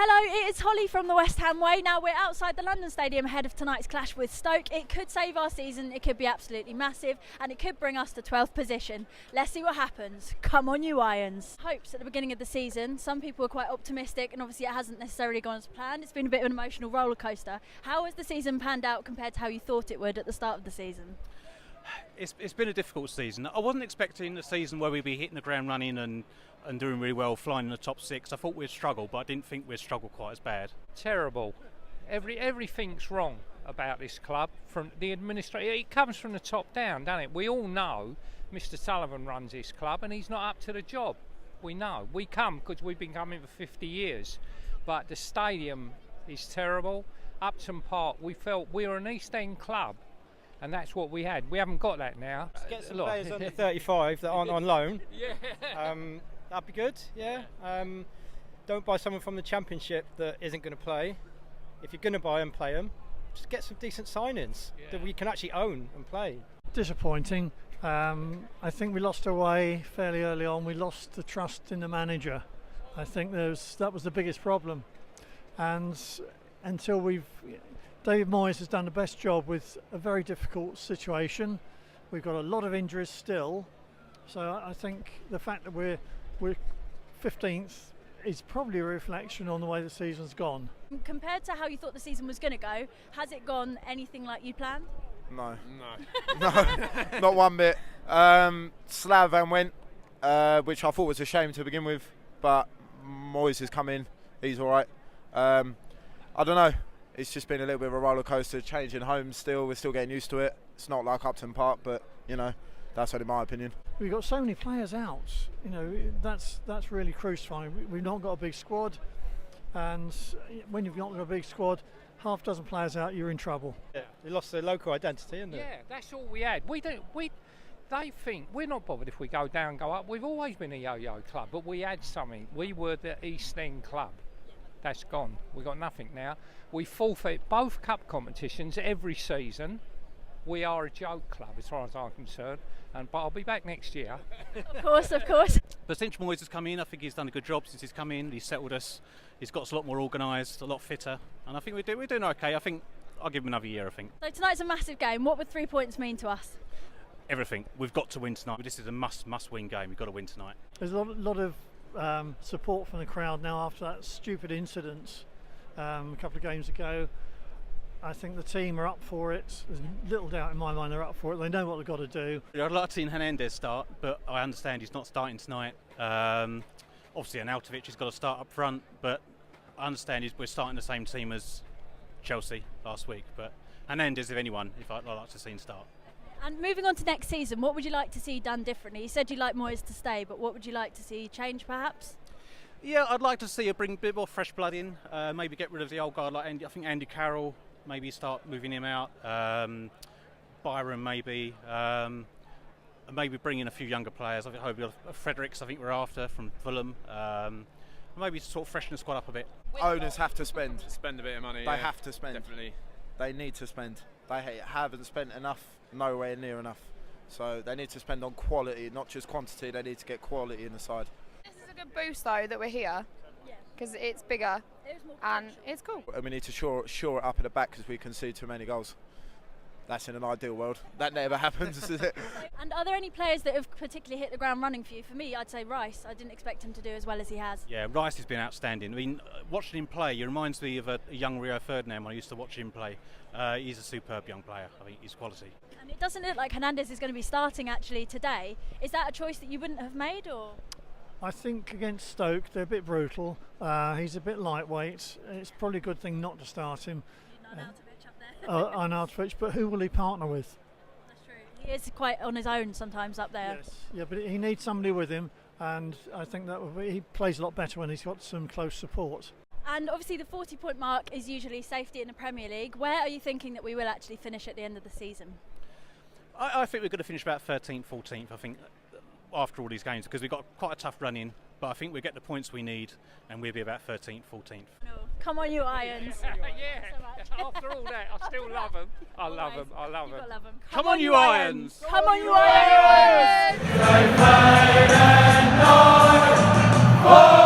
Hello, it is Holly from the West Ham Way. Now we're outside the London Stadium ahead of tonight's clash with Stoke. It could save our season, it could be absolutely massive, and it could bring us to 12th position. Let's see what happens. Come on, you Irons. Hopes at the beginning of the season. Some people were quite optimistic, and obviously it hasn't necessarily gone as planned. It's been a bit of an emotional roller coaster. How has the season panned out compared to how you thought it would at the start of the season? It's been a difficult season. I wasn't expecting a season where we'd be hitting the ground running and doing really well, flying in the top six. I thought we'd struggle, but I didn't think we'd struggle quite as bad. Terrible. Everything's wrong about this club. From the administration, it comes from the top down, doesn't it? We all know Mr. Sullivan runs this club and he's not up to the job. We know. We come because we've been coming for 50 years. But the stadium is terrible. Upton Park, we felt we were an East End club. And that's what we had. We haven't got that now. Get some players under 35 that aren't on loan. Yeah. That'd be good, yeah. Don't buy someone from the Championship that isn't going to play. If you're going to buy them, play them. Just get some decent signings that we can actually own and play. Disappointing. I think we lost our way fairly early on. We lost the trust in the manager. I think that was the biggest problem. And until David Moyes has done the best job with a very difficult situation. We've got a lot of injuries still, so I think the fact that we're 15th is probably a reflection on the way the season's gone. Compared to how you thought the season was going to go, has it gone anything like you planned? No, not one bit. Slavan went, which I thought was a shame to begin with, but Moyes has come in, he's all right. I don't know. It's just been a little bit of a roller coaster, changing homes still. We're still getting used to it. It's not like Upton Park, but you know, that's only my opinion. We've got so many players out. You know, that's really crucifying. We've not got a big squad, and when you've not got a big squad, half a dozen players out, you're in trouble. Yeah, they lost their local identity, haven't they? Yeah, that's all we had. They think we're not bothered if we go down, go up. We've always been a yo-yo club, but we had something. We were the East End club. That's gone. We've got nothing now. We forfeit both cup competitions every season. We are a joke club as far as I'm concerned. But I'll be back next year. Of course. But since Moyes has come in, I think he's done a good job since he's come in. He's settled us. He's got us a lot more organised, a lot fitter. And I think we're doing okay. I think I'll give him another year, I think. So tonight's a massive game. What would 3 points mean to us? Everything. We've got to win tonight. This is a must-win game. We've got to win tonight. There's a lot of support from the crowd now after that stupid incident a couple of games ago. I think the team are up for it. There's little doubt in my mind they're up for it. They know what they've got to do. I'd like to see Hernandez start, but I understand he's not starting tonight. Obviously, Arnautovic has got to start up front, but I understand we're starting the same team as Chelsea last week. But Hernandez, if anyone, I'd like to see him start. And moving on to next season, what would you like to see done differently? You said you'd like Moyes to stay, but what would you like to see change perhaps? Yeah, I'd like to see her bring a bit more fresh blood in, maybe get rid of the old guard like Andy. I think Andy Carroll, maybe start moving him out, Byron maybe, and maybe bring in a few younger players. I think Fredericks, I think we're after from Fulham. Maybe sort of freshen the squad up a bit. Owners have to spend a bit of money. They have to spend. Definitely. They need to spend. They haven't spent enough, nowhere near enough. So they need to spend on quality, not just quantity. They need to get quality in the side. This is a good boost though that we're here, because it's bigger and it's cool. And we need to shore it up at the back because we concede too many goals. That's in an ideal world. That never happens, is it? And are there any players that have particularly hit the ground running for you? For me, I'd say Rice. I didn't expect him to do as well as he has. Yeah, Rice has been outstanding. I mean, watching him play, he reminds me of a young Rio Ferdinand when I used to watch him play. He's a superb young player. I think he's quality. And it doesn't look like Hernandez is going to be starting actually today. Is that a choice that you wouldn't have made, or? I think against Stoke they're a bit brutal. He's a bit lightweight. It's probably a good thing not to start him. Arnautovic up there. Arnautovic, but who will he partner with? That's true. He is quite on his own sometimes up there. Yes. Yeah, but he needs somebody with him, and I think he plays a lot better when he's got some close support. And obviously the 40-point mark is usually safety in the Premier League. Where are you thinking that we will actually finish at the end of the season? I think we're going to finish about 13th, 14th, I think, after all these games, because we've got quite a tough run in. But I think we'll get the points we need, and we'll be about 13th, 14th. No. Come on, you Irons. Yeah. After all that, I still love them. I love them. Come on, you Irons. Come on, you Irons. Irons.